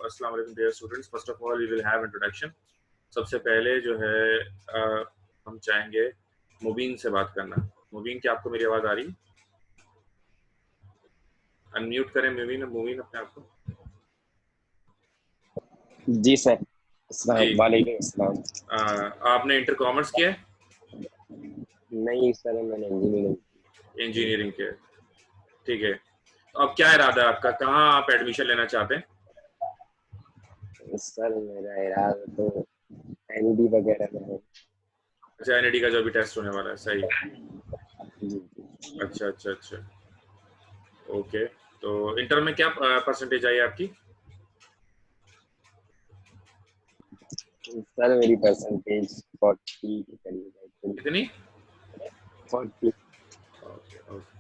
अस्सलाम वालेकुम dear students, first of all we will have introduction. सबसे पहले जो है हम चाहेंगे मुबीन से बात करना। मुबीन, क्या आपको मेरी आवाज़ आ रही? अनम्यूट करें मुबीन अपने आप को। जी सर। जी, वालेकुम अस्सलाम। आपने इंटर कॉमर्स किया है? नहीं सर, मैंने इंजीनियरिंग किया है, ठीक है। तो अब क्या इरादा है आपका, कहाँ आप एडमिशन लेना चाहते हैं? सर मेरा इरादा तो एनडी वगैरह में है। अच्छा, एनईडी का जो अभी टेस्ट होने वाला है, सही। जी अच्छा अच्छा अच्छा, ओके। तो इंटर में क्या परसेंटेज आई आपकी? सर मेरी परसेंटेज 40 के करीब है। कितनी? 40। ओके ओके,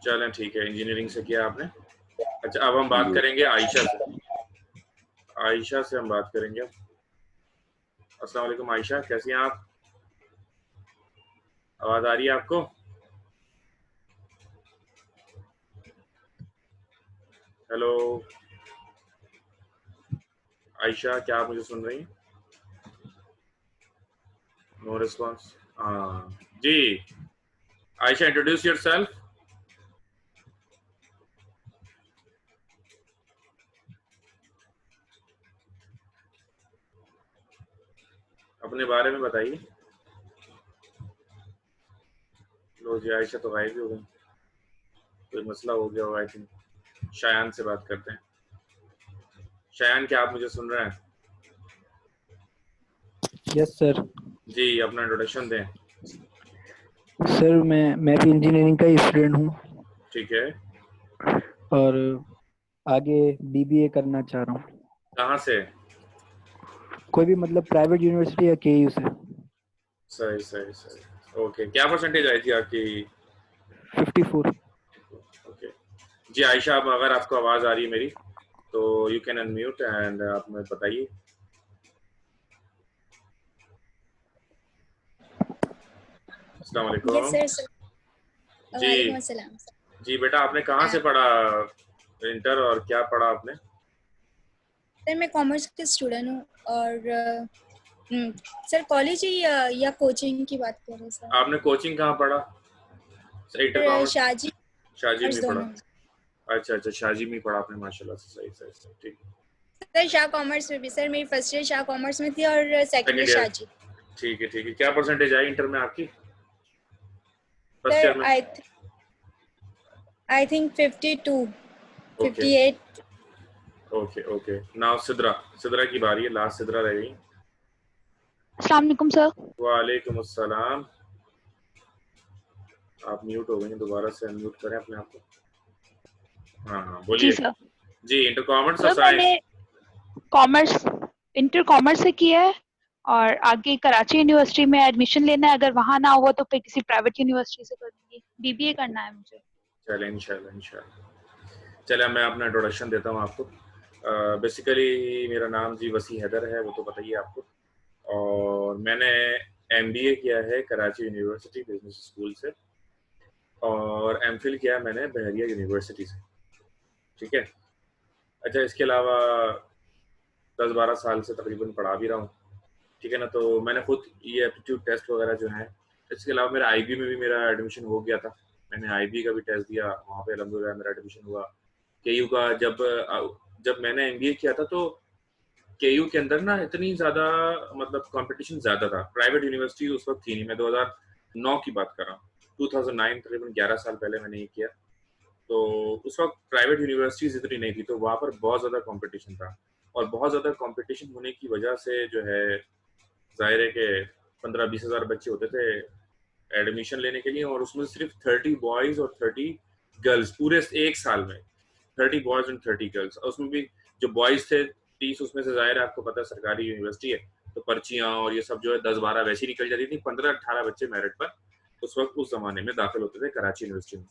चलें ठीक है, इंजीनियरिंग से किया आपने। अच्छा, अब हम बात जी करेंगे आयशा से। आयशा से हम बात करेंगे। अस्सलाम वालेकुम आयशा, कैसी हैं आप? आवाज़ आ रही है आपको? हेलो आयशा, क्या आप मुझे सुन रही हैं? No response. हाँ जी, आयशा इंट्रोड्यूस योरसेल्फ। अपने बारे में बताइए। लो जी, आयशा तो गायब ही हो गई, कोई मसला हो गया होगा आई थिंक। शायान से बात करते हैं। शायान, क्या आप मुझे सुन रहे हैं? Yes sir. जी, अपना इंट्रोडक्शन दें। सर मैं भी इंजीनियरिंग का ही स्टूडेंट हूँ ठीक है। और आगे बीबीए करना चाह रहा हूँ। कहाँ से? कोई भी मतलब प्राइवेट यूनिवर्सिटी या केयू से। सही सही सही, ओके। क्या परसेंटेज आई थी आपकी? 54। ओके जी आयशा, अब अगर आपको आवाज़ आ रही है मेरी तो यू कैन अनम्यूट एंड आप मुझे बताइए। अस्सलाम वालेकुम। Yes sir. जी वालेकुम अस्सलाम। जी बेटा, आपने कहाँ से पढ़ा इंटर और क्या पढ़ा आपने? सर मैं कॉमर्स की स्टूडेंट हूँ और सर कॉलेज ही या कोचिंग की बात कर रहे हैं सर? आपने कोचिंग कहाँ पढ़ा? Inter commerce Shahji Shahji commerce में पढ़ा? दोनों में। अच्छा अच्छा, शाहजी में पढ़ा आपने, माशाल्लाह से, सही सही सही, ठीक। सर शाह कॉमर्स में भी सर मेरी फर्स्ट ईयर शाह कॉमर्स में थी और second year second year, Shahji. ठीक है ठीक है। क्या परसेंटेज आई इंटर में आपकी फर्स्ट सर ईयर में? I think 52 okay 58। Okay okay. Now Sidra, Sidra की बारी है, लास्ट सिद्रा रह गई। अस्सलाम वालेकुम सर। वालेकुम अस्सलाम। आप म्यूट हो गई हैं, दोबारा से अनम्यूट करें अपने आप को। हाँ हाँ, जी बोलिए। सर। जी, इंटर कॉमर्स और सर साइंस? मैंने कॉमर्स इंटर कॉमर्स से किया है और आगे कराची यूनिवर्सिटी में एडमिशन लेना है। अगर वहाँ ना हुआ तो फिर किसी प्राइवेट यूनिवर्सिटी से करूँगी। बीबीए करना है मुझे। चले इंशाल्लाह इंशाल्लाह। चले, मैं अपना इंट्रोडक्शन देता हूँ आपको। बेसिकली मेरा नाम जी वसी हैदर है, वो तो पता ही है आपको। और मैंने एमबीए किया है कराची यूनिवर्सिटी बिजनेस स्कूल से और एमफिल किया है मैंने बहरिया यूनिवर्सिटी से, ठीक है। अच्छा, इसके अलावा 10-12 साल से तकरीबन पढ़ा भी रहा हूँ, ठीक है ना। तो मैंने खुद ये एप्टीट्यूड टेस्ट वगैरह जो है, इसके अलावा मेरा आईबी में भी मेरा एडमिशन हो गया था। मैंने आईबी का भी टेस्ट दिया, वहाँ पे अल्हम्दुलिल्लाह मेरा एडमिशन हुआ। केयू का जब मैंने एमबीए किया था तो केयू के अंदर ना इतनी ज़्यादा मतलब कंपटीशन ज़्यादा था। प्राइवेट यूनिवर्सिटी उस वक्त थी नहीं, मैं 2009 की बात कर रहा हूँ, 2009, तकरीबन 11 साल पहले मैंने ये किया। तो उस वक्त प्राइवेट यूनिवर्सिटीज़ इतनी नहीं थी, तो वहाँ पर बहुत ज़्यादा कंपटीशन था। और बहुत ज़्यादा कंपटीशन होने की वजह से जो है, ज़ाहिर है कि 15-20 हज़ार बच्चे होते थे एडमिशन लेने के लिए, और उसमें सिर्फ 30 बॉयज़ और 30 गर्ल्स पूरे एक साल में। 30 बॉयज़ एंड 30 गर्ल्स, और उसमें भी जो बॉयज़ थे 30, उसमें से ज़ाहिर है आपको पता है सरकारी यूनिवर्सिटी है तो पर्चियाँ और ये सब जो है 10-12 वैसी निकल जाती थी। 15-18 बच्चे मेरिट पर उस वक्त उस ज़माने में दाखिल होते थे कराची यूनिवर्सिटी में।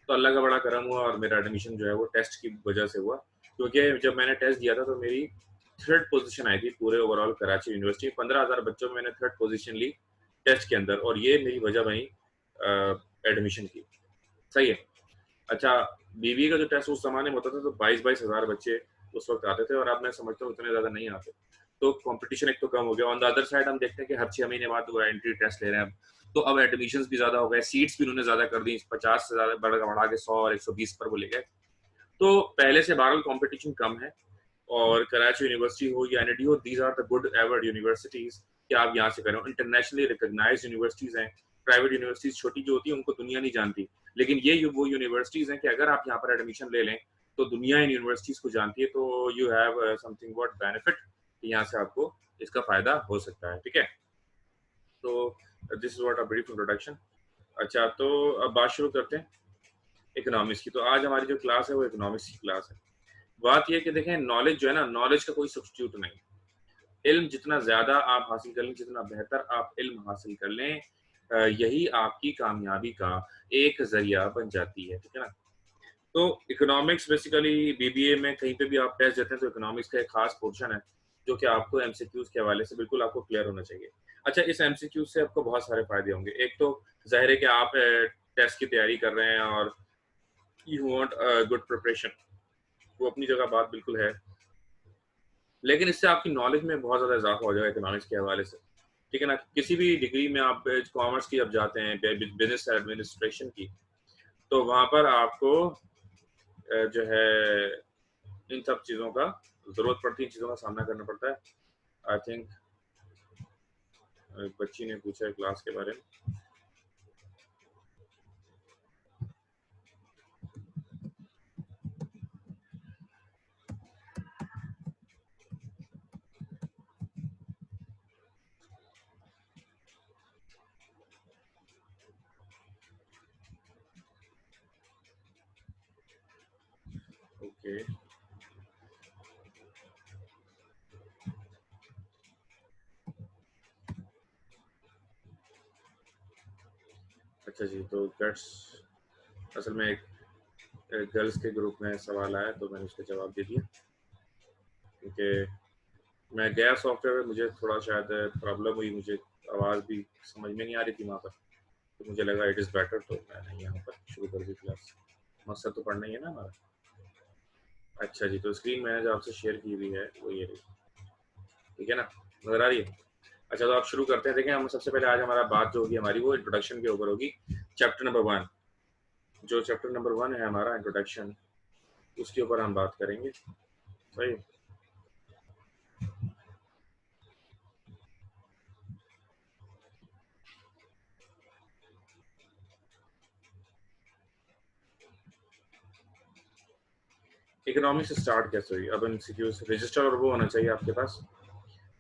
तो अल्लाह का बड़ा करम हुआ और मेरा एडमिशन जो है वो टेस्ट की वजह से हुआ, क्योंकि जब मैंने टेस्ट दिया था तो मेरी 3rd पोजीशन आई थी पूरे ओवरऑल कराची यूनिवर्सिटी। 15,000 बच्चों में मैंने 3rd पोजीशन ली टेस्ट के अंदर, और ये मेरी वजह बनी एडमिशन की, सही है। अच्छा, बीबीए का जो टेस्ट उस जमाने में होता था तो 22-22 हज़ार बच्चे उस वक्त आते थे, और अब मैं समझता हूँ उतने ज़्यादा नहीं आते। तो कंपटीशन एक तो कम हो गया। ऑन द अदर साइड हम देखते हैं कि हर 6 महीने बाद वो एंट्री टेस्ट ले रहे हैं अब, तो अब एडमिशन्स भी ज़्यादा हो गए, सीट्स भी उन्होंने ज़्यादा कर दी, 50 से ज़्यादा बढ़ा के 100 और 120 पर वो ले गए। तो पहले से बहरहाल कंपटीशन कम है, और कराची यूनिवर्सिटी हो या एनआईटी हो, दीज आर द गुड एवर्ड यूनिवर्सिटीज़ कि आप यहाँ से करें। इंटरनेशनली रिकॉग्नाइज्ड यूनिवर्सिटीज़ हैं। प्राइवेट यूनिवर्सिटीज़ छोटी जो होती है उनको दुनिया नहीं जानती, लेकिन ये वो यूनिवर्सिटीज़ हैं कि अगर आप यहाँ पर एडमिशन ले लें तो दुनिया इन यूनिवर्सिटीज़ को जानती है, तो you have something what benefit, यहाँ से आपको इसका फ़ायदा हो सकता है। ठीक है, तो this is what a brief introduction. अच्छा, तो अब बात शुरू करते हैं इकोनॉमिक्स की। तो आज हमारी जो क्लास है वो इकोनॉमिक्स की क्लास है। बात यह कि देखें, नॉलेज जो है ना, नॉलेज का कोई सब्स्टिट्यूट नहीं। इल्म जितना ज़्यादा आप हासिल कर लें, जितना बेहतर आप इल्म हासिल कर लें, यही आपकी कामयाबी का एक ज़रिया बन जाती है। ठीक है ना। तो इकोनॉमिक्स बेसिकली बीबीए में कहीं पे भी आप टेस्ट देते हैं तो इकोनॉमिक्स का एक खास पोर्शन है जो कि आपको एमसीक्यूज के हवाले से बिल्कुल आपको क्लियर होना चाहिए। अच्छा, इस एमसीक्यूज से आपको बहुत सारे फायदे होंगे। एक तो जाहिर है कि आप टेस्ट की तैयारी कर रहे हैं और यू वांट गुड प्रिपरेशन, वो अपनी जगह बात बिल्कुल है, लेकिन इससे आपकी नॉलेज में बहुत ज़्यादा इजाफा हो जाएगा इकोनॉमिक्स के हवाले से। ठीक है ना। किसी भी डिग्री में आप कॉमर्स की जब जाते हैं, बिजनेस एडमिनिस्ट्रेशन की, तो वहाँ पर आपको जो है इन सब चीज़ों का ज़रूरत पड़ती है, चीज़ों का सामना करना पड़ता है। आई थिंक बच्ची ने पूछा है क्लास के बारे में। ओके, अच्छा जी। तो गर्ल्स, असल में एक गर्ल्स के ग्रुप में सवाल आया तो मैंने उसका जवाब दे दिया, क्योंकि मैं गया सॉफ्टवेयर में, मुझे थोड़ा शायद प्रॉब्लम हुई, मुझे आवाज़ भी समझ में नहीं आ रही थी वहाँ पर, तो मुझे लगा इट इज़ बेटर, तो मैंने यहाँ पर शुरू कर दी क्लास। मकसद तो पढ़ना ही है ना हमारा। अच्छा जी, तो स्क्रीन मैंने जो आपसे शेयर की हुई है वो ये रही। ठीक है ना, नज़र आ रही है। अच्छा, तो आप शुरू करते हैं। देखें, हम सबसे पहले आज हमारा बात जो होगी हमारी वो इंट्रोडक्शन के ऊपर होगी। चैप्टर नंबर 1, जो चैप्टर नंबर 1 है हमारा इंट्रोडक्शन, उसके ऊपर हम बात करेंगे। सही। इकोनॉमिक्स से स्टार्ट कैसे हुई? अब एमसीक्यूज रजिस्टर और वो होना चाहिए आपके पास,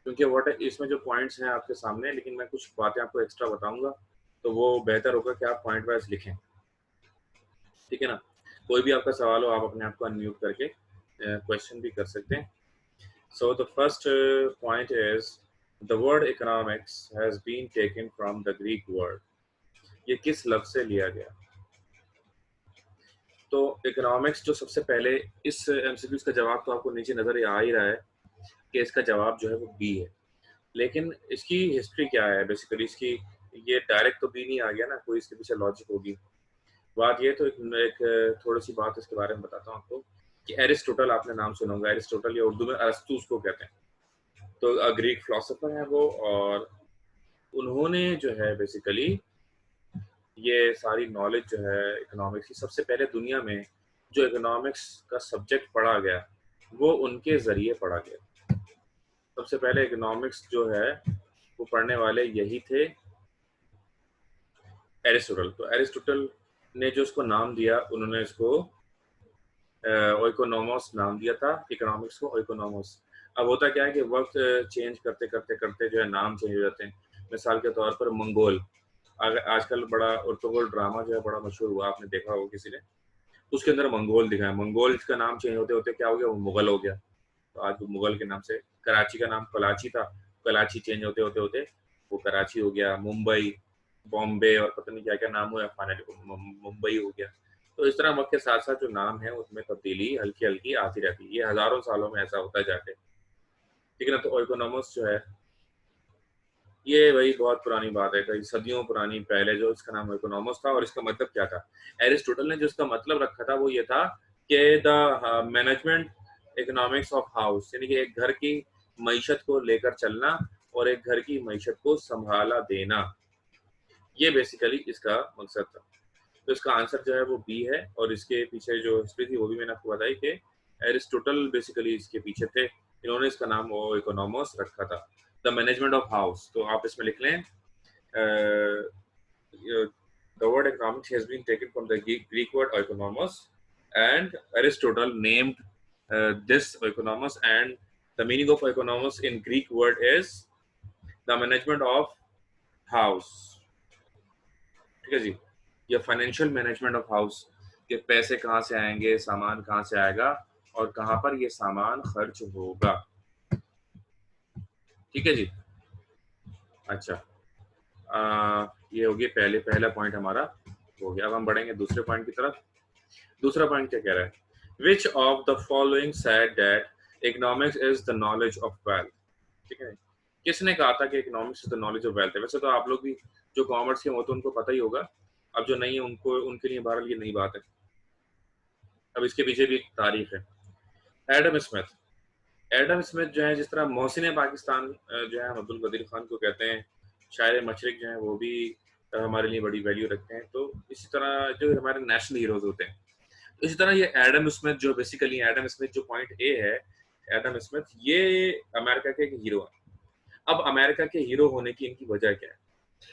क्योंकि व्हाट है इसमें जो पॉइंट्स हैं आपके सामने, लेकिन मैं कुछ बातें आपको एक्स्ट्रा बताऊंगा, तो वो बेहतर होगा कि आप पॉइंट वाइज लिखें। ठीक है ना। कोई भी आपका सवाल हो आप अपने आप को अनम्यूट करके क्वेश्चन भी कर सकते हैं। So the first point is the word economics has been taken from the Greek word. ये किस लफ्ज से लिया गया? तो इकोनॉमिक्स जो सबसे पहले, इस एमसीक्यूज का जवाब तो आपको नीचे नजर आ ही रहा है कि इसका जवाब जो है वो बी है, लेकिन इसकी हिस्ट्री क्या है बेसिकली इसकी? ये डायरेक्ट तो बी नहीं आ गया ना, कोई इसके पीछे लॉजिक होगी। बात ये तो एक थोड़ी सी बात इसके बारे में बताता हूँ आपको कि एरिस्टोटल, आपने नाम सुना होगा, एरिस्टोटल या उर्दू में अरस्तू उसको कहते हैं। तो ग्रीक फिलोसोफर है वो, और उन्होंने जो है बेसिकली ये सारी नॉलेज जो है इकोनॉमिक्स की, सबसे पहले दुनिया में जो इकोनॉमिक्स का सब्जेक्ट पढ़ा गया वो उनके जरिए पढ़ा गया। सबसे पहले इकोनॉमिक्स जो है वो पढ़ने वाले यही थे, एरिस्टोटल। तो एरिस्टोटल ने जो इसको नाम दिया, उन्होंने इसको ओइकोनोमोस नाम दिया था, इकोनॉमिक्स को ओइकोनोमोस। अब होता क्या है कि वक्त चेंज करते करते करते जो है नाम चेंज हो जाते हैं। मिसाल के तौर पर मंगोल, आजकल बड़ा उर्तुगुल ड्रामा जो है बड़ा मशहूर हुआ, आपने देखा होगा किसी ने, उसके अंदर मंगोल दिखाया। मंगोल का नाम चेंज होते होते क्या हो गया, वो मुगल हो गया। तो आज वो मुगल के नाम से, कराची का नाम कलाची था, कलाची चेंज होते होते होते वो कराची हो गया, मुंबई, बॉम्बे और पता नहीं क्या क्या नाम हुआ, फाइनली मुंबई हो गया। तो इस तरह वक्त के साथ साथ जो नाम है उसमें तब्दीली हल्की हल्की आती रहती है, ये हजारों सालों में ऐसा होता जाके। ठीक है ना। तो इकोनॉमिक्स जो है ये वही बहुत पुरानी बात है, कई सदियों पुरानी, पहले जो इसका नाम इकोनॉमिक्स था। और इसका मतलब क्या था? एरिस्टोटल ने जो इसका मतलब रखा था वो ये था कि the management economics of house, यानी कि एक घर की मईशत को लेकर चलना और एक घर की मईशत को संभाला देना, ये बेसिकली इसका मकसद था। तो इसका आंसर जो है वो बी है, और इसके पीछे जो हिस्ट्री थी वो भी मैंने आपको बताई कि एरिस्टोटल बेसिकली इसके पीछे थे, इन्होंने इसका नाम वो इकोनॉमोस रखा था, द मैनेजमेंट ऑफ हाउस। तो आप इसमें लिख लें the word economics has been taken from the Greek word economos, and Aristotle named this economos, and the meaning of economos in Greek word is the management of house। ठीक है जी, या financial management of house, के पैसे कहाँ से आएंगे, सामान कहाँ से आएगा और कहाँ पर ये सामान खर्च होगा। ठीक है जी। अच्छा, ये हो गया पहला पॉइंट हमारा हो गया। अब हम बढ़ेंगे दूसरे पॉइंट की तरफ। दूसरा पॉइंट क्या कह रहा है, which of the following said that economics is the knowledge of wealth. ठीक है, किसने कहा था कि economics is the knowledge of wealth है। वैसे तो आप लोग भी जो कॉमर्स के हो तो उनको पता ही होगा, अब जो नहीं है उनको, उनके लिए बहरहाल ये नई बात है। अब इसके पीछे भी तारीफ है। एडम स्मिथ जो है, जिस तरह मोहसिन पाकिस्तान जो है अब्दुल कदीर खान को कहते हैं, शायर मशरिक जो है वो भी हमारे लिए बड़ी वैल्यू रखते हैं। तो इसी तरह जो हमारे नेशनल हीरोज होते हैं, इसी तरह ये एडम स्मिथ जो बेसिकली एडम स्मिथ जो पॉइंट ए है, एडम स्मिथ ये अमेरिका के एक हीरो है। अब अमेरिका के हीरो होने की इनकी वजह क्या है?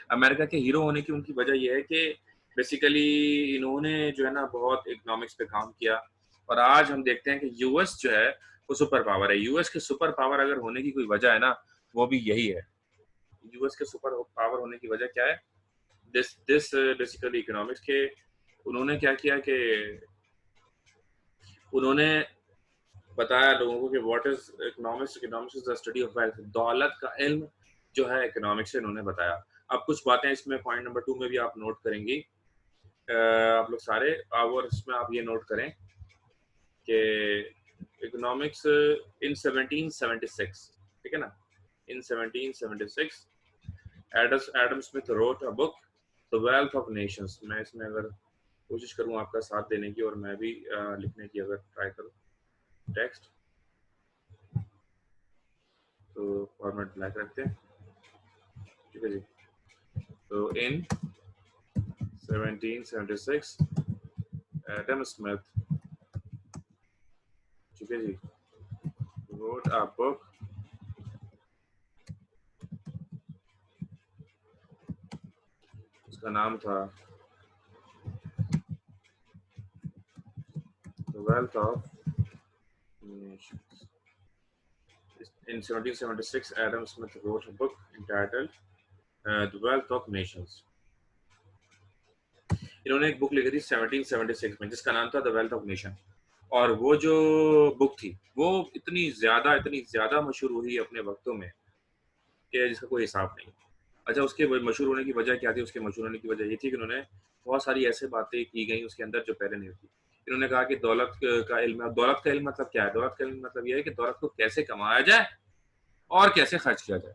अमेरिका के हीरो होने की उनकी वजह यह है कि बेसिकली इन्होंने जो है ना बहुत इकोनॉमिक्स पे काम किया, और आज हम देखते हैं कि यूएस जो है वो सुपर पावर है। यूएस के सुपर पावर अगर होने की कोई वजह है ना, वो भी यही है। यूएस के सुपर पावर होने की वजह क्या है? दिस बेसिकली इकोनॉमिक्स के उन्होंने क्या किया कि उन्होंने बताया लोगों को कि what is economics is the study of wealth. दौलत का इल्म जो है इकोनॉमिक्स से उन्होंने बताया। अब कुछ बातें इसमें पॉइंट नंबर 2 में भी आप नोट करेंगी, आप लोग सारे, और इसमें आप ये नोट करें कि इकोनॉमिक्स इन 1776, ठीक है ना, इन 1776 Adam Smith wrote a book the wealth of Nations. मैं इसमें अगर कोशिश करूं आपका साथ देने की और मैं भी लिखने की अगर ट्राई करूं टेक्स्ट, तो फॉर्मेट ब्लैक रखते हैं। ठीक है जी। तो इन 1776 एडम स्मिथ, ठीक है जी, wrote a book उसका नाम था The Wealth of Nations। In 1776 Adam Smith wrote a book entitled The Wealth of Nations। इन्होंने एक बुक लिखी थी 1776 में जिसका नाम था द वेल्थ ऑफ नेशन, और वो जो बुक थी वो इतनी ज्यादा मशहूर हुई अपने वक्तों में कि जिसका कोई हिसाब नहीं। अच्छा, उसके मशहूर होने की वजह क्या थी? उसके मशहूर होने की वजह ये थी कि उन्होंने बहुत सारी ऐसे बातें की गई उसके अंदर जो पहले नहीं होती। इन्होंने कहा कि दौलत का इल्म, दौलत का इल्म मतलब क्या है? दौलत का इल्म मतलब यह है कि दौलत को कैसे कमाया जाए और कैसे खर्च किया जाए।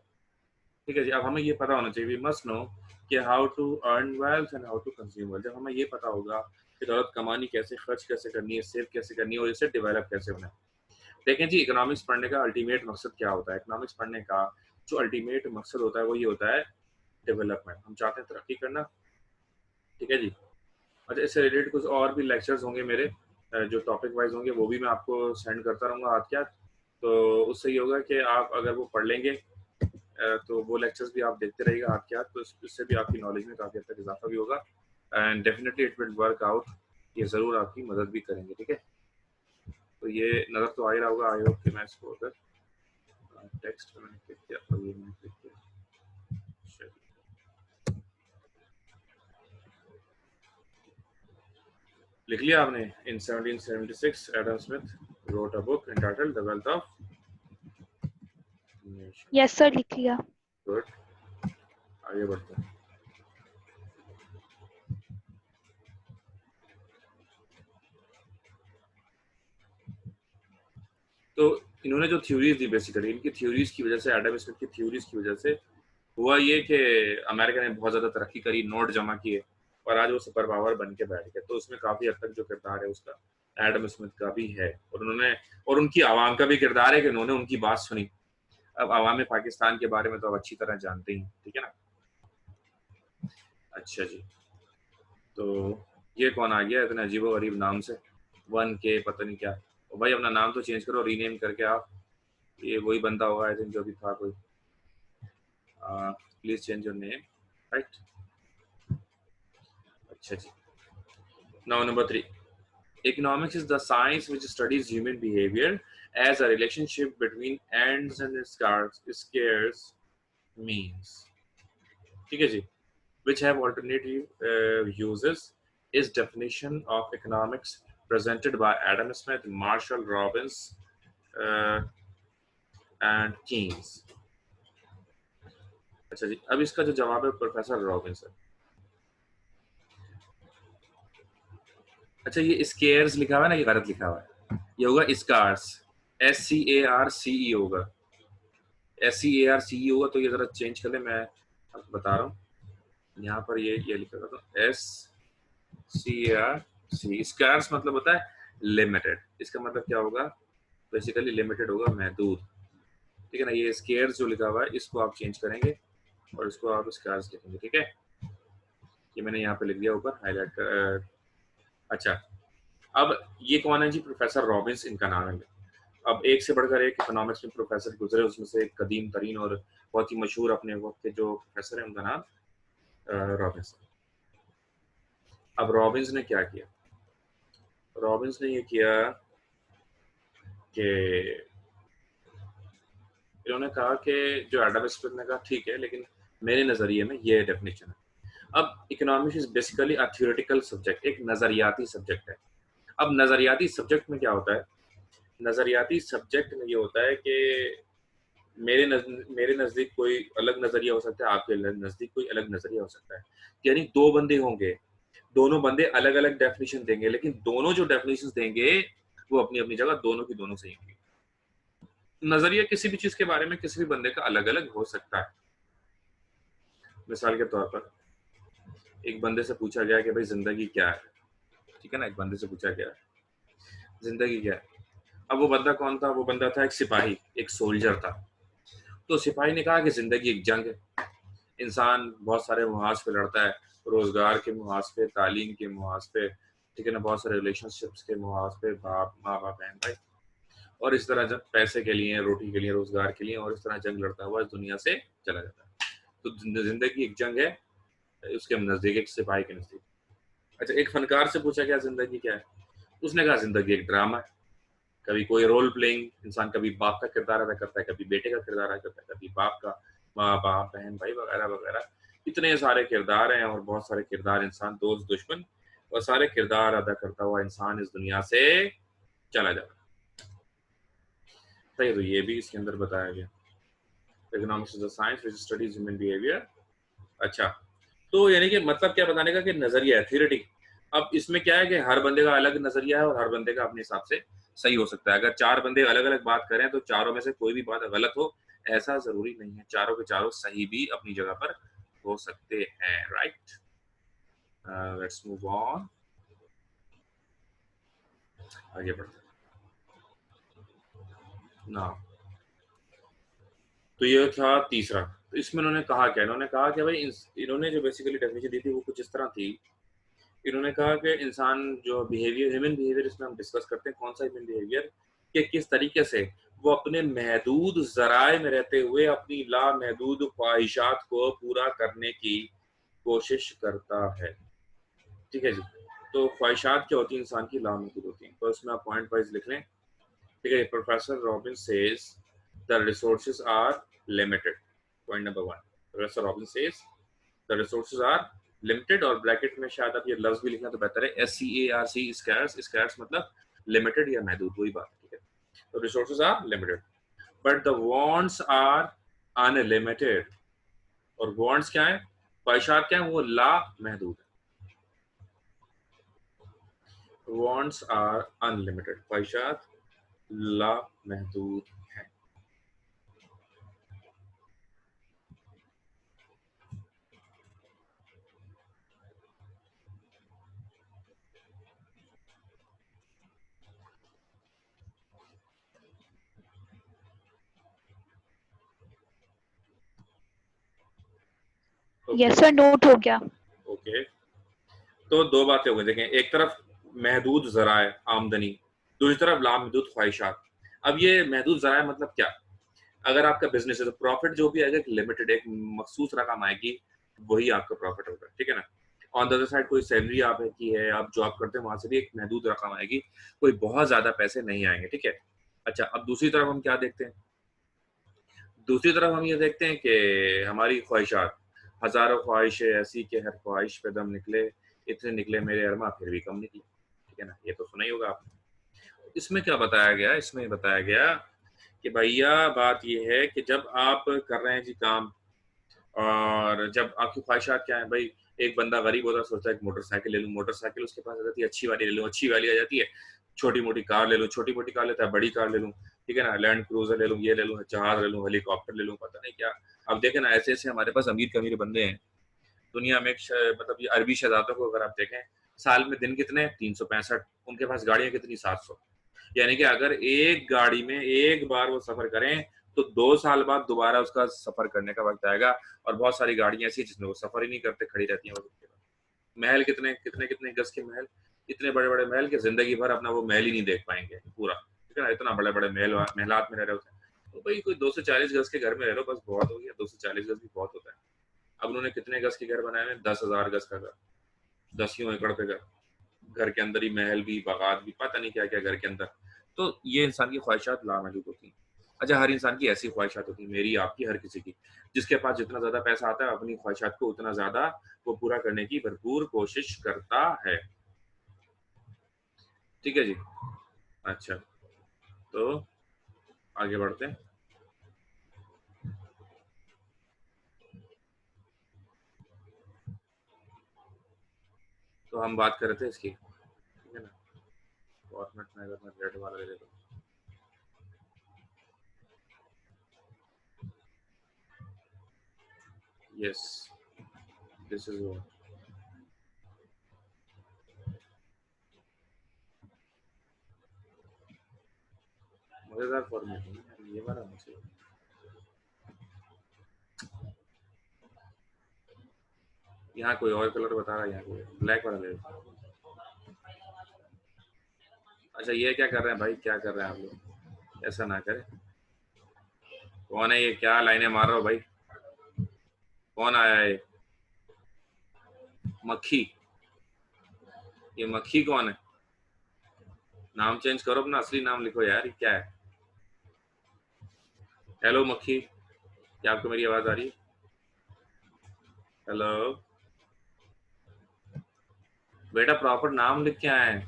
ठीक है जी। अब हमें ये पता होना चाहिए, वी मस्ट नो कि how to earn wealth and how to consume wealth. जब हमें ये पता होगा कि दौलत कमानी कैसे, खर्च कैसे करनी है, सेव कैसे करनी है और इसे डेवलप कैसे होना है। देखें जी, इकोनॉमिक्स पढ़ने का अल्टीमेट मकसद क्या होता है? इकोनॉमिक्स पढ़ने का जो अल्टीमेट मकसद होता है वो ये होता है डेवलपमेंट। हम चाहते हैं तरक्की करना। ठीक है जी। अच्छा, इससे रिलेटेड कुछ और भी लेक्चर्स होंगे मेरे जो टॉपिक वाइज होंगे, वो भी मैं आपको सेंड करता रहूँगा हाथ क्या। तो उससे ये होगा कि आप अगर वो पढ़ लेंगे तो वो लेक्चर्स भी आप देखते रहिएगा हाथ क्या, तो इससे भी आपकी नॉलेज में काफ़ी हद तक इजाफा भी होगा, and definitely it will work out. ये ज़रूर आपकी मदद भी करेंगे। ठीक है, तो ये नज़र तो आ ही रहा होगा। आई होप कि मैं इसको अगर टेक्स्ट मैंने क्लिक किया और ये मैंने क्लिक किया, लिख लिया आपने। इन 1776 Adam Smith wrote a book entitled The Wealth of Nations। Yes sir, लिख लिया। गुड, आगे बढ़ते हैं। तो इन्होंने जो थ्योरीज दी, बेसिकली इनकी थ्योरीज की वजह से, एडम स्मिथ की थ्योरीज की वजह से हुआ ये कि अमेरिका ने बहुत ज़्यादा तरक्की करी, नोट जमा किए और आज वो सुपर पावर बन के बैठ गया। तो उसमें काफ़ी हद तक जो किरदार है उसका एडम स्मिथ का भी है, और उनकी आवाम का भी किरदार है कि उन्होंने उनकी बात सुनी। अब आवाम पाकिस्तान के बारे में तो आप अच्छी तरह जानते ही, ठीक है ना। अच्छा जी, तो ये कौन आ गया इतने अजीबो गरीब नाम से, 1K पता नहीं क्या। तो भाई अपना नाम तो चेंज करो, रीनेम करके आप, ये वही बंदा होगा आई थिंक जो भी था कोई। Please change your name, right. अच्छा जी, now number 3, economics is the science which studies human behavior as a relationship between ends and scarce means, ठीक है जी, which have alternative uses, is definition of economics presented by Adam Smith, Marshall Robbins uh, and Keynes। अच्छा जी, अब इसका जो जवाब है professor Robins है। अच्छा, ये स्केयर्स लिखा हुआ है ना, ये गलत लिखा हुआ है, ये होगा स्कार्स, SCARCE होगा, SCARCE होगा, तो ये जरा चेंज कर ले, मैं आपको बता रहा हूँ। यहाँ पर ये लिखा था, तो SCARC, स्कार्स मतलब होता है लिमिटेड, इसका मतलब क्या होगा, बेसिकली लिमिटेड होगा, महदूद, ठीक है ना। ये स्केयर्स जो लिखा हुआ है इसको आप चेंज करेंगे और इसको आप स्कार्स लिखेंगे, ठीक है। ये मैंने यहाँ पे लिख दिया ऊपर हाईलाइट कर। अच्छा, अब ये कौन है जी, प्रोफेसर रॉबिन्स इनका नाम है। अब एक से बढ़कर एक इकोनॉमिक्स में प्रोफेसर गुजरे, उसमें से एक कदीम तरीन और बहुत ही मशहूर अपने वक्त के जो प्रोफेसर है उनका नाम रॉबिन्स। अब रॉबिन्स ने क्या किया, रॉबिन्स ने ये किया कि इन्होंने कहा कि जो एडम स्मिथ ने कहा ठीक है, लेकिन मेरे नजरिए में ये डेफिनेशन है। अब economics is basically a theoretical subject, एक नजरियाती सब्जेक्ट है। अब नजरियाती सब्जेक्ट में क्या होता है, नजरियाती सब्जेक्ट में ये होता है कि मेरे नजदीक कोई अलग नजरिया हो सकता है, आपके नजदीक कोई अलग नजरिया हो सकता है। यानी दो बंदे होंगे, दोनों बंदे अलग अलग डेफिनेशन देंगे, लेकिन दोनों जो डेफिनेशन देंगे वो अपनी अपनी जगह दोनों की दोनों सही होंगी। नजरिया किसी भी चीज के बारे में किसी भी बंदे का अलग अलग हो सकता है। मिसाल के तौर पर एक बंदे से पूछा गया कि भाई जिंदगी क्या है, ठीक है ना, एक बंदे से पूछा गया जिंदगी क्या है। अब वो बंदा कौन था, वो बंदा था एक सिपाही, एक सोल्जर था। तो सिपाही ने कहा कि जिंदगी एक जंग है, इंसान बहुत सारे मुहाज पे लड़ता है, रोजगार के मुहाज पे, तालीम के मुहाज पे, ठीक है ना, बहुत सारे रिलेशनशिप्स के मुहाज पे, बाप माँ बाप बहन भाई, और इस तरह जब पैसे के लिए, रोटी के लिए, रोजगार के लिए, और इस तरह जंग लड़ता हुआ इस दुनिया से चला जाता है। तो जिंदगी एक जंग है उसके नजदीक, एक सिपाही के नजदीक। अच्छा, एक फनकार से पूछा गया जिंदगी क्या है, उसने कहा जिंदगी एक ड्रामा है, कभी कोई रोल प्लेइंग, इंसान कभी बाप का किरदार अदा करता है, कभी बेटे का किरदार अदा करता है, कभी बाप का, माँ बाप बहन भाई वगैरह वगैरह, इतने सारे किरदार हैं, और बहुत सारे किरदार इंसान, दोस्त दुश्मन, और सारे किरदार अदा करता हुआ इंसान इस दुनिया से चला जाता है। तो ये भी इसके अंदर बताया गया, economics is the science which studies human behaviour. अच्छा, तो यानी कि मतलब क्या बताने का कि नजरिया है, थ्योरेटिक। अब इसमें क्या है कि हर बंदे का अलग नजरिया है और हर बंदे का अपने हिसाब से सही हो सकता है। अगर चार बंदे अलग अलग बात करें तो चारों में से कोई भी बात गलत हो ऐसा जरूरी नहीं है, चारों के चारों सही भी अपनी जगह पर हो सकते हैं, राइट। लेट्स मूव ऑन, आगे बढ़ते ना। तो ये था तीसरा। तो इसमें इन्होंने कहा क्या, इन्होंने कहा कि भाई इन्होंने जो बेसिकली डेफिनेशन दी थी वो कुछ इस तरह थी। इन्होंने कहा कि इंसान जो बिहेवियर, ह्यूमन बिहेवियर, इसमें हम डिस्कस करते हैं कौन सा ह्यूमन बिहेवियर, कि किस तरीके से वो अपने महदूद जराए में रहते हुए अपनी लामहदूद ख्वाहिशात को पूरा करने की कोशिश करता है, ठीक है जी। तो ख्वाहिशात क्या होती है, इंसान की लामहदूद होती है, तो इसमें आप पॉइंट वाइज लिख लें, ठीक है। Professor Robin says the resources are limited, point number 1, professor Robin says the resources are limited, और ब्रैकेट में शायद आप ये लफ्ज भी लिखना तो बेहतर है, SCARC, स्कैर्स, स्कैर्स मतलब लिमिटेड या महदूद, वही बात, ठीक है। तो resources are limited but the wants are unlimited, और वांट्स क्या है, ख्वाहिशात क्या है, वो ला महदूद है। वांट्स आर अनलिमिटेड, ख्वाहिशात ला महदूद है। यस सर, नोट हो गया। ओके, तो दो बातें हो गई। देखें, एक तरफ महदूद ज़राए आमदनी, दूसरी तरफ लामहदूद ख्वाहिशात। अब ये महदूद ज़राए मतलब क्या? अगर आपका बिजनेस है तो प्रॉफिट जो भी आएगा एक लिमिटेड, एक मखसूस रकम आएगी, वही आपका प्रॉफिट होगा, ठीक है ना। ऑन द अदर साइड कोई सैलरी आप है की है, आप जॉब करते हैं, वहां से भी एक महदूद रकम आएगी, कोई बहुत ज्यादा पैसे नहीं आएंगे, ठीक है। अच्छा, अब दूसरी तरफ हम क्या देखते हैं? दूसरी तरफ हम ये देखते हैं कि हमारी ख्वाहिशात, हजारों ख्वाहिशें ऐसी कि हर ख्वाहिश पे दम निकले, इतने निकले मेरे अरमा फिर भी कम निकले, ठीक है ना। ये तो सुना ही होगा आपने। इसमें क्या बताया गया? इसमें बताया गया कि भैया बात ये है कि जब आप कर रहे हैं जी काम, और जब आपकी ख्वाहिशात क्या है भाई, एक बंदा गरीब होता है, सोचता है एक मोटरसाइकिल ले लूं, मोटरसाइकिल उसके पास आ जाती है, अच्छी वाली ले लूं, अच्छी वाली आ जाती है, छोटी मोटी कार ले लूं, छोटी मोटी कार लेता है, बड़ी कार ले लूं, ठीक है ना, लैंड क्रूजर ले लूं, ये ले लूं, जहाज ले लूं, हेलीकॉप्टर ले लूं, पता नहीं क्या। अब देखें ना, ऐसे ऐसे हमारे पास अमीर कमीर बंदे हैं दुनिया में। मतलब ये अरबी शहजादों को अगर आप देखें, साल में दिन कितने, 365, उनके पास गाड़ियां कितनी, 700। यानी कि अगर एक गाड़ी में एक बार वो सफर करें तो 2 साल बाद दोबारा उसका सफर करने का वक्त आएगा। और बहुत सारी गाड़ियां ऐसी जिसमें वो सफर ही नहीं करते, खड़ी रहती हैं वो। महल कितने कितने कितने गज के महल, इतने बड़े बड़े महल के जिंदगी भर अपना वो महल ही नहीं देख पाएंगे पूरा, ठीक है ना। इतना बड़े बड़े महल, महलात में रह रहे होते हैं। तो भाई कोई 240 गज के घर में रह लो बस बहुत हो गया, 240 गज भी बहुत होता है। अब उन्होंने कितने गज के घर बनाए हैं? 10,000 गज का घर, 10 एकड़ पे घर, घर के अंदर ही महल भी, बागात भी, पता नहीं क्या क्या घर के अंदर। तो ये इंसान की ख्वाहिशात लामहदूद होती हैं। अच्छा, हर इंसान की ऐसी ख्वाहिशात होती है, मेरी आपकी हर किसी की। जिसके पास जितना ज्यादा पैसा आता है अपनी ख्वाहिशात को उतना ज्यादा वो पूरा करने की भरपूर कोशिश करता है, ठीक है जी। अच्छा, तो आगे बढ़ते हैं। तो हम बात कर रहे थे इसकी, ठीक है ना। फॉर्मेट में अगर मैं रेड वाला ले लेता हूँ, यस, दिस इज व्हाट, मजेदार फॉर्मेट है ये वाला मुझे। यहाँ कोई और कलर बता रहा है, यहाँ कोई ब्लैक वाला ले लेता हूँ। अच्छा, ये क्या कर रहे हैं भाई, क्या कर रहे हैं आप लोग? ऐसा ना करें। कौन है ये, क्या लाइनें मार रहा हो भाई? कौन आया है? मक्खी? ये मक्खी कौन है? नाम चेंज करो, अपना असली नाम लिखो यार, ये क्या है? हेलो मक्खी, क्या आपको मेरी आवाज आ रही है? हेलो बेटा, प्रॉपर नाम लिख के आए हैं।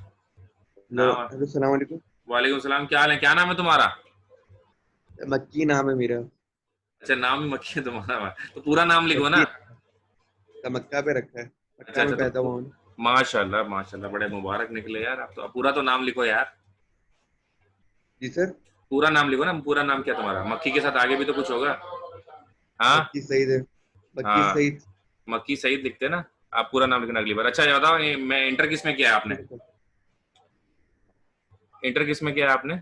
नाम? हेलो, सलाम वालेकुम। वालेकुम सलाम, क्या हाल है, क्या नाम है तुम्हारा? मक्की नाम है मेरा। अच्छा, नाम ही मक्खी है तुम्हारा, तो पूरा नाम लिखो ना। मक्की मक्का पे रखा है, अच्छा मक्का अच्छा, में पैदा हुआ हूँ। माशाल्लाह माशाल्लाह, बड़े मुबारक निकले यार आप तो। अब पूरा तो नाम लिखो यार, जी सर। पूरा नाम लिखो ना। पूरा नाम क्या तुम्हारा? मक्खी के साथ आगे भी तो कुछ होगा। हाँ मक्की सईद है, मक्की हाँ, सईद। मक्की सईद लिखते ना। आप पूरा नाम लिखना अगली बार। अच्छा, ये बताओ, ये मैं इंटर किस में किया है आपने? इंटर किस में किया है आपने?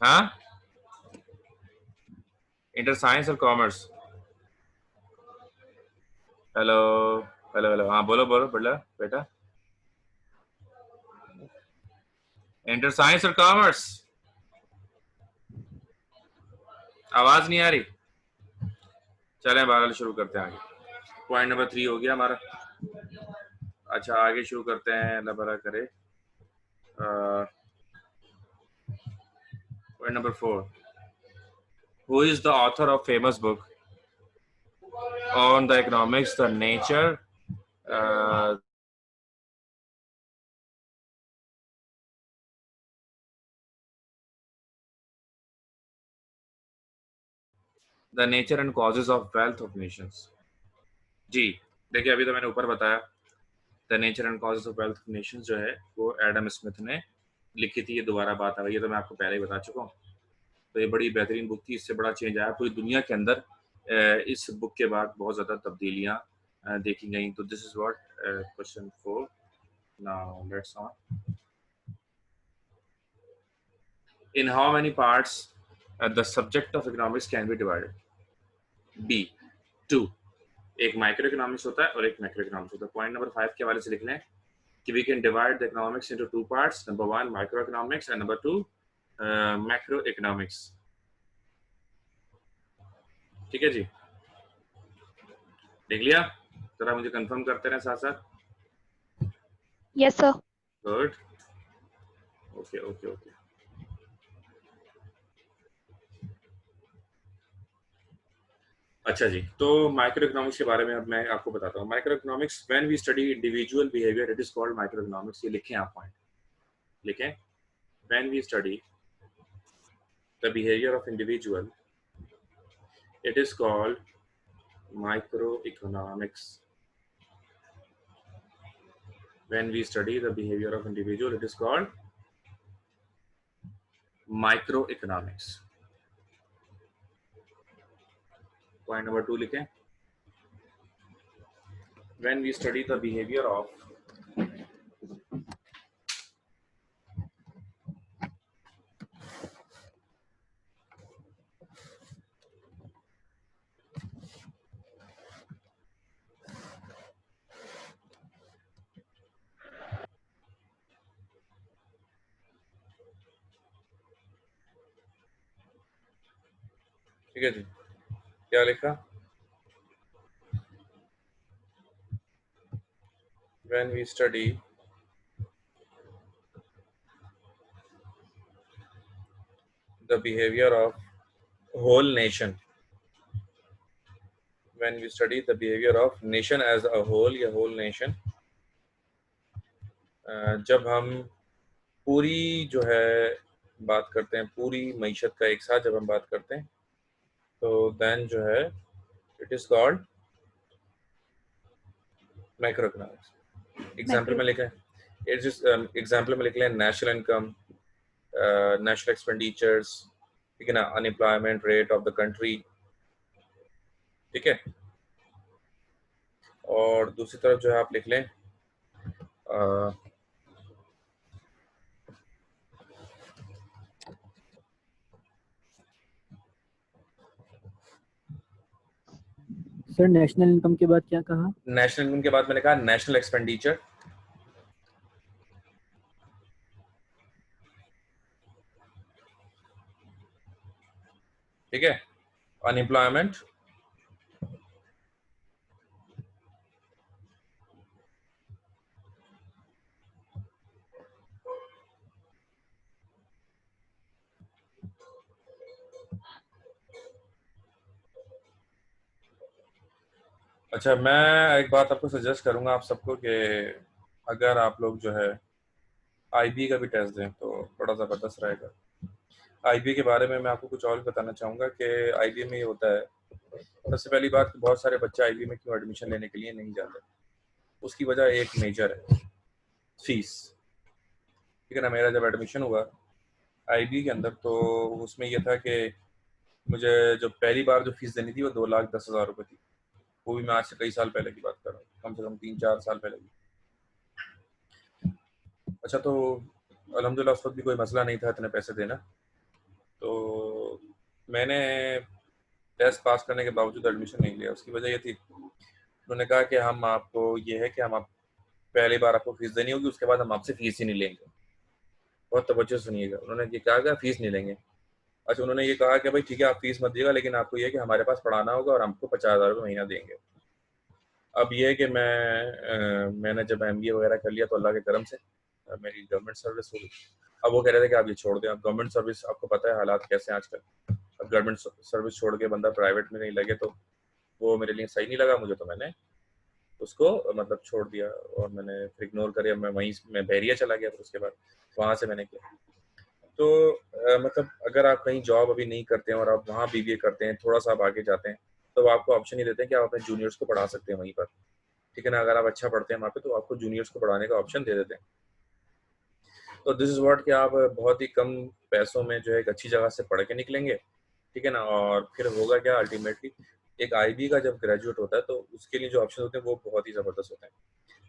हाँ, इंटर साइंस और कॉमर्स? हेलो हेलो हेलो, हाँ बोलो बोलो बेटा, बेटा इंटर साइंस और कॉमर्स, आवाज नहीं आ रही। चलें बहरहाल शुरू करते हैं आगे। पॉइंट नंबर 3 हो गया हमारा। अच्छा, आगे शुरू करते हैं, अल्लाह भला करे। Point number 4, who is the author of famous book on the economics, the nature, the nature and causes of wealth of nations। जी देखिए, अभी तो मैंने ऊपर बताया the nature and causes of wealth of Nations जो है वो एडम स्मिथ ने लिखी थी। ये दोबारा बात आ गई, ये तो मैं आपको पहले ही बता चुका हूँ। तो ये बड़ी बेहतरीन बुक थी, इससे बड़ा चेंज आया पूरी दुनिया के अंदर। इस बुक के बाद बहुत ज़्यादा तब्दीलियाँ देखी गई। तो this is what question 4 now, let's on. In how many parts the subject of economics can be divided? B 2, एक माइक्रो इकोनॉमिक्स होता है और एक मैक्रो इकोनॉमिक्स होता है। पॉइंट नंबर 5 के हवाले से लिख लें कि we can divide the economics into two parts, number 1 micro economics and number 2 macro economics. ठीक है जी, देख लिया? जरा मुझे कंफर्म करते रहे साथ साथ। Yes sir. Good, okay okay okay. अच्छा जी, तो माइक्रो इकोनॉमिक्स के बारे में अब मैं आपको बताता हूँ। Micro economics, when we study individual behaviour it is called micro economics. ये लिखें आप, पॉइंट लिखें। When we study the behaviour of individual it is called microeconomics. When we study the behavior of individual, it is called microeconomics. Point number 2 लिखें। When we study the behavior of ठीक है जी, क्या लिखा? When we study the behavior of whole nation, when we study the behavior of nation as a whole या whole nation, जब हम पूरी जो है बात करते हैं, पूरी मईशत का एक साथ जब हम बात करते हैं, तो देन जो है it is called micro economics. Example में लिखें, एग्जाम्पल में लिख लें नेशनल इनकम, नेशनल एक्सपेंडिचर्स, ठीक है ना, unemployment rate of the country, ठीक है। और दूसरी तरफ जो है आप लिख लें सर नेशनल इनकम के बाद क्या कहा? नेशनल इनकम के बाद मैंने कहा नेशनल एक्सपेंडिचर, ठीक है, अनएम्प्लॉयमेंट, अच्छा मैं एक बात आपको सजेस्ट करूंगा आप सबको कि अगर आप लोग जो है आईबी का भी टेस्ट दें तो बड़ा ज़बरदस्त रहेगा। आईबी के बारे में मैं आपको कुछ और भी बताना चाहूँगा कि आईबी में ये होता है, सबसे पहली बात कि बहुत सारे बच्चे आईबी में क्यों एडमिशन लेने के लिए नहीं जाते, उसकी वजह एक मेजर है फीस, ठीक है ना। मेरा जब एडमिशन हुआ आईबी के अंदर तो उसमें यह था कि मुझे जो पहली बार जो फीस देनी थी वो 2,10,000 रुपये थी। वो भी मैं आज से कई साल पहले की बात कर रहा हूँ, कम से कम 3-4 साल पहले की। अच्छा, तो अल्हम्दुलिल्लाह उस वक्त भी कोई मसला नहीं था इतने पैसे देना, तो मैंने टेस्ट पास करने के बावजूद एडमिशन नहीं लिया। उसकी वजह ये थी, उन्होंने कहा कि हम आपको ये है कि हम आप पहली बार आपको फीस देनी होगी, उसके बाद हम आपसे फीस ही नहीं लेंगे। बहुत तवज्जो सुनिएगा, उन्होंने ये कहा फीस नहीं लेंगे। अच्छा, उन्होंने ये कहा कि भाई ठीक है आप फीस मत दिएगा, लेकिन आपको ये है कि हमारे पास पढ़ाना होगा और हमको 50,000 रुपये महीना देंगे। अब ये है कि मैंने जब MBA वगैरह कर लिया तो अल्लाह के करम से मेरी गवर्नमेंट सर्विस हो गई। अब वो कह रहे थे कि आप ये छोड़ दें, अब गवर्नमेंट सर्विस आपको पता है हालात कैसे हैं आजकल, अब गवर्नमेंट सर्विस छोड़ के बंदा प्राइवेट में नहीं लगे तो वो मेरे लिए सही नहीं लगा मुझे, तो मैंने उसको मतलब छोड़ दिया और मैंने फिर इग्नोर कर, मैं वहीं मैं बहरिया चला गया, फिर उसके बाद वहाँ से मैंने किया। तो मतलब अगर आप कहीं जॉब अभी नहीं करते हैं और आप वहाँ BBA करते हैं, थोड़ा सा आप आगे जाते हैं, तो आपको ऑप्शन ही देते हैं कि आप अपने जूनियर्स को पढ़ा सकते हैं वहीं पर, ठीक है ना। अगर आप अच्छा पढ़ते हैं वहाँ पे तो आपको जूनियर्स को पढ़ाने का ऑप्शन दे देते हैं। तो दिस इज व्हाट कि आप बहुत ही कम पैसों में जो है एक अच्छी जगह से पढ़ के निकलेंगे, ठीक है ना। और फिर होगा क्या, अल्टीमेटली एक IB का जब ग्रेजुएट होता है तो उसके लिए जो ऑप्शन होते हैं वो बहुत ही ज़बरदस्त होते हैं।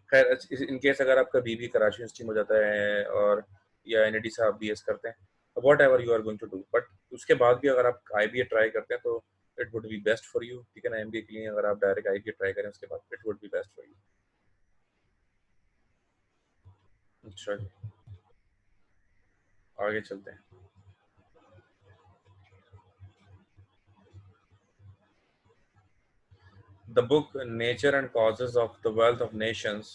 खैर इनकेस अगर आपका BB कराची यूनिवर्सिटी में हो जाता है और या NID से आप BS करते हैं, whatever you are going to do, but उसके बाद भी अगर आप IBA ट्राई करते हैं तो it would be best for you, ठीक है ना। एमबीए के लिए अगर आप डायरेक्ट आईटी ट्राई करें उसके बाद it would be best for you. अच्छा जी, आगे चलते हैं। The book Nature and Causes of the Wealth of Nations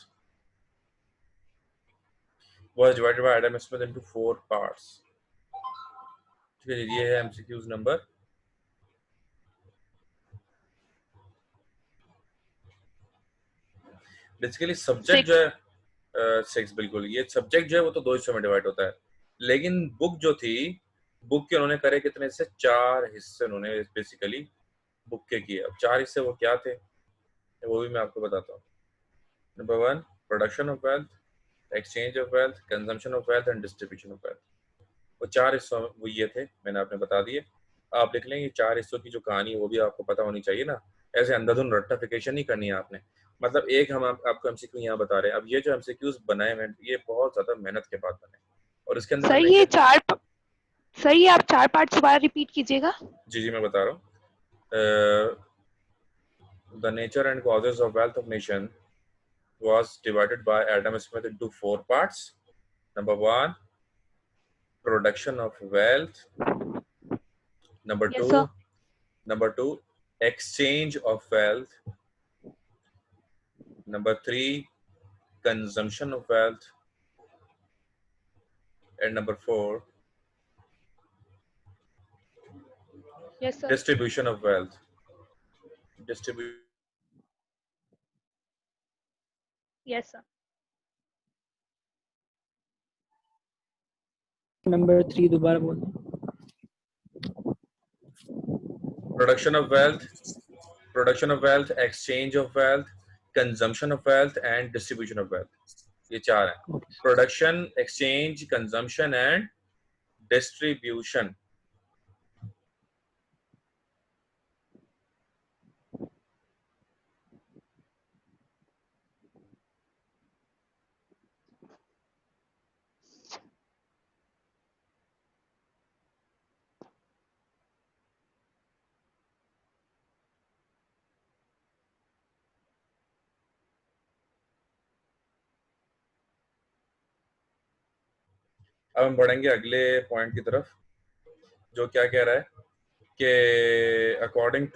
was divided by Adam Smith into 4 parts. ठीक है, ये है MCQs नंबर बेसिकली सब्जेक्ट जो है 6, बिल्कुल। ये सब्जेक्ट जो है वो तो 2 हिस्सों में डिवाइड होता है, लेकिन बुक जो थी, बुक के उन्होंने करे कितने से 4 हिस्से उन्होंने बेसिकली बुक के किए। अब 4 हिस्से वो क्या थे वो भी मैं आपको बताता हूँ। Number 1 production of wealth, exchange of wealth, consumption of wealth and distribution of wealth. वो 4 हिस्सों वो ये थे, मैंने आपने बता दिए। आप लिख लें ये 4 हिस्सों की जो कहानी है वो भी आपको पता होनी चाहिए ना, ऐसे अंधाधुन रट्टाफिकेशन नहीं करनी है आपने। मतलब एक हम आपको एमसीक्यू यहाँ बता रहे हैं। अब ये जो एमसीक्यूज बनाए हैं ये बहुत ज्यादा मेहनत के बाद बने, और इसके अंदर सर हमने ये सर ये आप 4 पार्ट दोबारा रिपीट कीजिएगा। जी मैं बता रहा हूँ। The nature and causes of wealth of nation was divided by Adam Smith into 4 parts. Number 1 production of wealth, number Yes 2 sir. exchange of wealth, number 3 consumption of wealth, and number 4 Yes sir. distribution of wealth. Distribution. Yes sir. Number 3 दोबारा बोलना। Production of wealth, exchange of wealth, consumption of wealth, and distribution of wealth. ये 4 हैं। Production, exchange, consumption, and distribution. अब हम बढ़ेंगे अगले point की तरफ, जो क्या कह रहा है कि according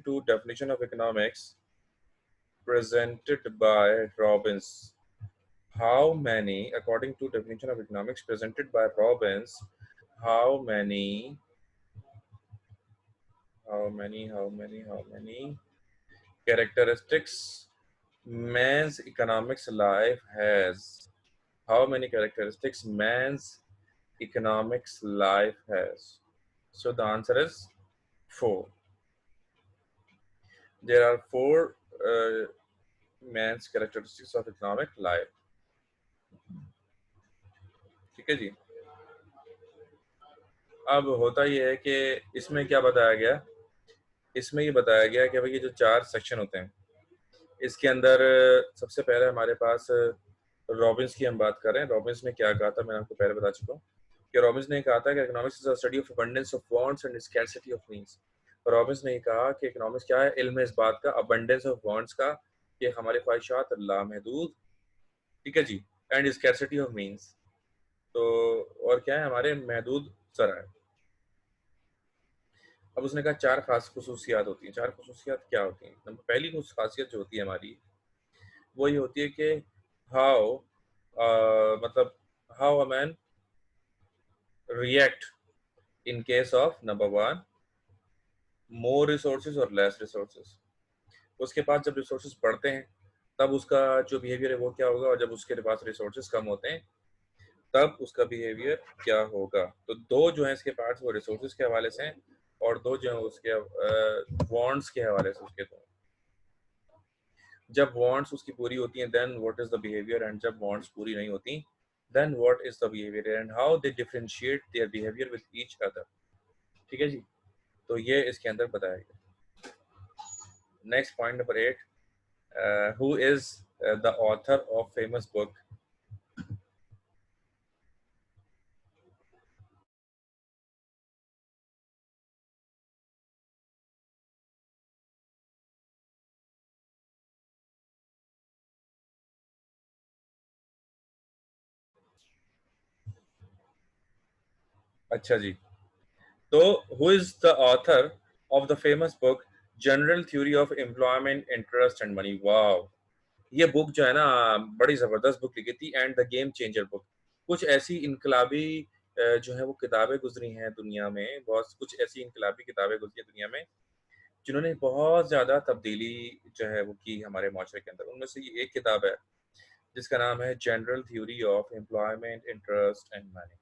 to definition of economics presented by Robbins, how many characteristics man's economics life has? How many characteristics man's economics life has? So the answer is 4. There are 4 man's characteristics of economic life. ठीक है जी। अब होता यह है कि इसमें क्या बताया गया, इसमें ये बताया गया कि भाई ये जो 4 सेक्शन होते हैं, इसके अंदर सबसे पहले हमारे पास रॉबिन्स की हम बात कर रहे हैं। रॉबिन्स ने क्या कहा था, मैं आपको पहले बता चुका हूँ कि रॉबिन्स ने कहा था कि economics is a study of abundance of wants and scarcity of means. Robins ने कहा कि इकोनॉमिक्स क्या है, इल्म है इस बात का, अबंडेंस ऑफ वांट्स का, कि हमारे ख्वाहिशात लामहदूद, ठीक है जी, एंड स्कैरसिटी ऑफ मींस, तो और क्या है, हमारे महदूद ज़राए। अब उसने कहा 4 खास खुसूसियात होती हैं। 4 खुसूसियात क्या होती हैं? नंबर पहली खासियत जो होती है हमारी, वो ये होती है कि मतलब how a man react in case of number 1 more resources और लेस रिसोर्सेज। उसके पास जब रिसोर्सेज बढ़ते हैं तब उसका जो बिहेवियर है वो क्या होगा, और जब उसके पास रिसोर्सेज कम होते हैं तब उसका बिहेवियर क्या होगा। तो 2 जो है इसके पार्ट्स वो रिसोर्सेज के हवाले से हैं, और 2 जो है उसके वांट्स के हवाले से उसके। तो जब वांट्स उसकी पूरी होती हैं then what is the behaviour, and जब वांट्स पूरी नहीं होती then what is the behaviour, and how they differentiate their behaviour with each other. ठीक है जी, तो ये इसके अंदर बताया गया। Next point number 8, who is the author of famous book अच्छा जी, तो who is the author of the famous book general theory of employment, interest and money? Wow, ये बुक जो है ना बड़ी जबरदस्त बुक लिखी थी, and the game changer book. कुछ ऐसी इनकलाबी जो है वो किताबें गुजरी हैं दुनिया में, बहुत कुछ ऐसी इनकलाबी किताबें गुजरी हैं दुनिया में जिन्होंने बहुत ज्यादा तब्दीली जो है वो की हमारे माशरे के अंदर। उनमें से ये एक किताब है जिसका नाम है general theory of employment, interest and money.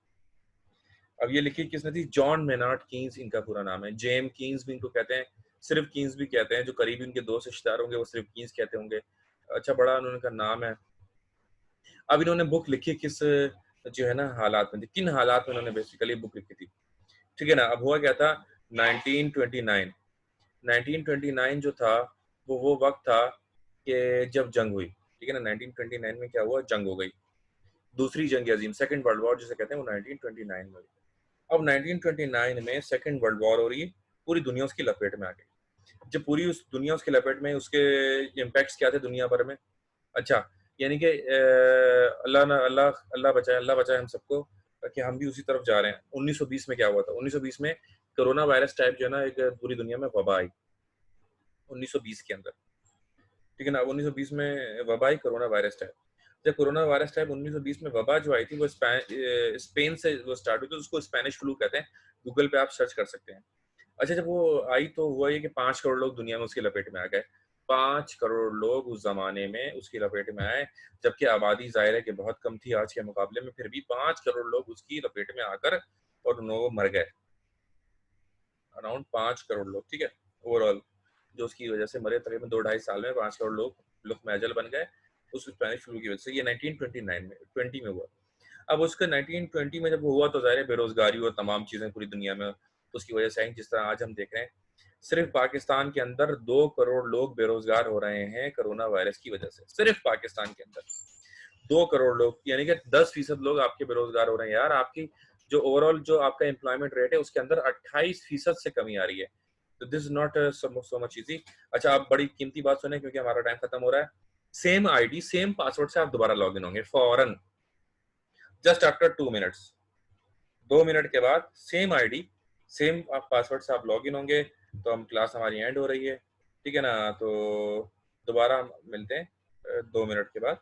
अब ये लिखी किसने थी? जॉन मेनार्ड कीन्स इनका पूरा नाम है। जेम कीन्स भी इनको कहते हैं, सिर्फ कीन्स भी कहते हैं। जो करीबी उनके दोस्त रिश्तेदार होंगे वो सिर्फ कीन्स कहते होंगे। अच्छा, बड़ा उनका नाम है। अब इन्होंने बुक लिखी किस जो है ना हालात में थी, किन हालात में इन्होंने बेसिकली बुक लिखी थी, ठीक है ना। अब हुआ क्या था, 1929 1929 जो था वो वक्त था कि जब जंग हुई, ठीक है ना। 1929 में क्या हुआ, जंग हो गई, दूसरी जंग अजीम, सेकंड वर्ल्ड वॉर जिसे कहते हैं, वो 1929 में हुई। अब 1929 में सेकंड वर्ल्ड वॉर हो रही है, पूरी दुनिया उसकी लपेट में आ गई। जब पूरी उस दुनिया उसकी लपेट में, उसके इम्पैक्ट्स क्या थे दुनिया भर में? अच्छा, यानी कि अल्लाह बचाए हम सबको कि हम भी उसी तरफ जा रहे हैं। 1920 में क्या हुआ था? 1920 में कोरोना वायरस टाइप जो है ना एक पूरी दुनिया में वबा आई 1920 के अंदर, ठीक है ना। 1920 में वबा आई, कोरोना वायरस टाइप। जब कोरोना वायरस टाइप 1920 में वबा जो आई थी वो स्पेन से वो स्टार्ट हुई थी, उसको स्पेनिश फ्लू कहते हैं। गूगल पे आप सर्च कर सकते हैं। अच्छा, जब वो आई तो हुआ ये कि 5 करोड़ लोग दुनिया में उसकी लपेट में आ गए। 5 करोड़ लोग उस जमाने में उसकी लपेट में आए, जबकि आबादी जाहिर है कि बहुत कम थी आज के मुकाबले में, फिर भी 5 करोड़ लोग उसकी लपेट में आकर और वो मर गए। अराउंड 5 करोड़ लोग, ठीक है, ओवरऑल जो उसकी वजह से मरे। तकरीबन 2-2.5 साल में 5 करोड़ लोग लुक मैजल बन गए उस स्पेनिश फ्लू की वजह से। ये 1929 में 20 में हुआ। अब उसका 1920 में जब हुआ तो जाहिर है बेरोजगारी और तमाम चीजें पूरी दुनिया में उसकी वजह से आई, जिस तरह आज हम देख रहे हैं। सिर्फ पाकिस्तान के अंदर 2 करोड़ लोग बेरोजगार हो रहे हैं कोरोना वायरस की वजह से। सिर्फ पाकिस्तान के अंदर 2 करोड़ लोग, यानी कि 10% लोग आपके बेरोजगार हो रहे हैं। यार, आपकी जो ओवरऑल जो आपका एम्प्लॉयमेंट रेट है उसके अंदर 28% से कमी आ रही है। तो this is not so much easy. अच्छा, आप बड़ी कीमती बात सुने क्योंकि हमारा टाइम खत्म हो रहा है। सेम आईडी सेम पासवर्ड से आप दोबारा लॉग इन होंगे फौरन, जस्ट आफ्टर 2 मिनट्स। 2 मिनट के बाद सेम आईडी सेम आप पासवर्ड से आप लॉग इन होंगे। तो हम क्लास हमारी एंड हो रही है, ठीक है ना। तो दोबारा हम मिलते हैं 2 मिनट के बाद।